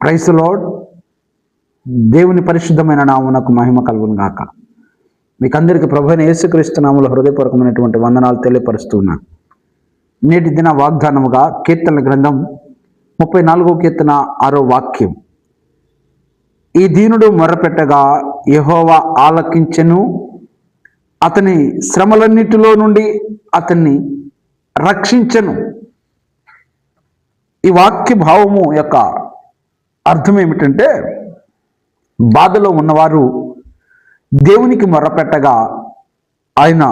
Praise the lord. దేవుని పరిశుద్ధమైన నామమునకు మహిమ కలుగును గాక. మీకందరికీ ప్రభువైన యేసుక్రీస్తు నామములో హృదయపూర్వకమైనటువంటి వందనాలు తెలియపరుస్తున్నాను. నేటి దిన వాగ్దానముగా కీర్తనల గ్రంథం 34వ కీర్తన 6వ వాక్యం. ఈ దీనుడు మొర్రపెట్టగా యెహోవా ఆలకించెను, అతని శ్రమలన్నిటిలో నుండి అతన్ని రక్షించెను. ఈ వాక్య భావము యొక్క అర్థం ఏమిటంటే, బాధలో ఉన్నవారు దేవునికి మొర్రపెట్టగా ఆయన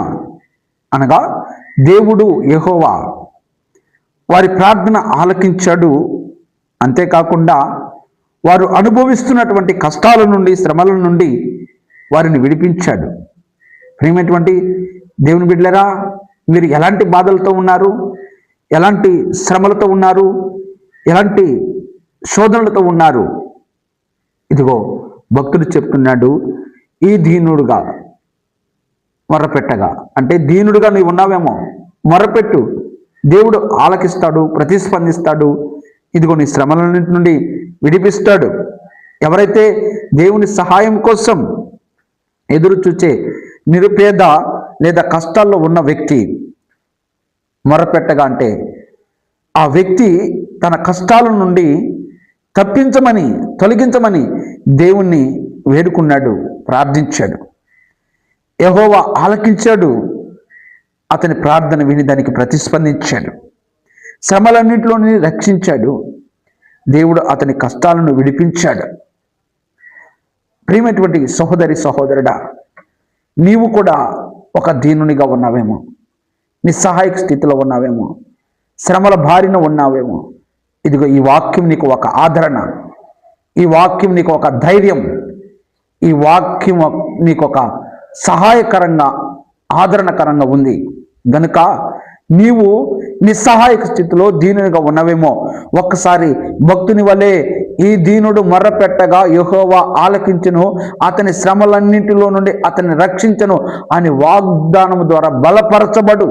అనగా దేవుడు యెహోవా వారి ప్రార్థన ఆలకించాడు. అంతేకాకుండా వారు అనుభవిస్తున్నటువంటి కష్టాల నుండి, శ్రమల నుండి వారిని విడిపించాడు. ప్రియమైనటువంటి దేవుని బిడ్డలారా, మీరు ఎలాంటి బాధలతో ఉన్నారు, ఎలాంటి శ్రమలతో ఉన్నారు, ఎలాంటి శోధనలతో ఉన్నారు? ఇదిగో భక్తుడు చెప్తున్నాడు, ఈ దీనుడుగా మొర్రపెట్టగా, అంటే దీనుడుగా నీవు ఉన్నావేమో, మొర్రపెట్టు, దేవుడు ఆలకిస్తాడు, ప్రతిస్పందిస్తాడు. ఇదిగో నీ శ్రమలన్నింటి నుండి విడిపిస్తాడు. ఎవరైతే దేవుని సహాయం కోసం ఎదురు చూచే నిరుపేద లేదా కష్టాల్లో ఉన్న వ్యక్తి మొర్రపెట్టగా, అంటే ఆ వ్యక్తి తన కష్టాల నుండి తప్పించమని, తొలగించమని దేవుణ్ణి వేడుకున్నాడు, ప్రార్థించాడు. యెహోవా ఆలకించాడు, అతని ప్రార్థన విని దానికి ప్రతిస్పందించాడు. శ్రమలన్నింటిలోని రక్షించాడు. దేవుడు అతని కష్టాలను విడిపించాడు. ప్రియమైనటువంటి సహోదరి సహోదరుడా, నీవు కూడా ఒక దీనునిగా ఉన్నావేమో, నిస్సహాయక స్థితిలో ఉన్నావేమో, శ్రమల బారిన ఉన్నావేమో. ఇదిగో ఈ వాక్యం నీకు ఒక ఆదరణ, ఈ వాక్యం నీకు ఒక ధైర్యం, ఈ వాక్యం నీకు ఒక సహాయకరంగా, ఆదరణకరంగా ఉంది. గనుక నీవు నిస్సహాయక స్థితిలో దీనునిగా ఉన్నవేమో, ఒక్కసారి భక్తుని వలె ఈ దీనుడు మొర్రపెట్టగా యెహోవా ఆలకించెను, అతని శ్రమలన్నింటిలో నుండి అతన్ని రక్షించెను అని వాగ్దానము ద్వారా బలపరచబడు.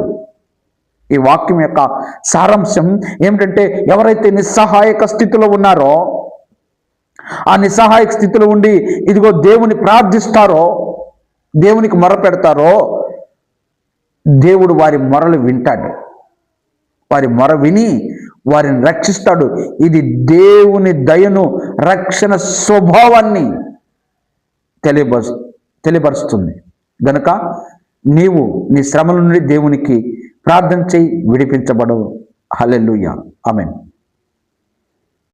ఈ వాక్యం యొక్క సారాంశం ఏమిటంటే, ఎవరైతే నిస్సహాయక స్థితిలో ఉన్నారో, ఆ నిస్సహాయక స్థితిలో ఉండి ఇదిగో దేవుని ప్రార్థిస్తారో, దేవునికి మొర పెడతారో, దేవుడు వారి మొరలు వింటాడు. వారి మొర విని వారిని రక్షిస్తాడు. ఇది దేవుని దయను, రక్షణ స్వభావాన్ని తెలియపరుస్తుంది. గనుక నీవు నీ శ్రమల నుండి దేవునికి ప్రార్థన చేయి, విడిపించబడు. హల్లెలూయా, ఆమేన్.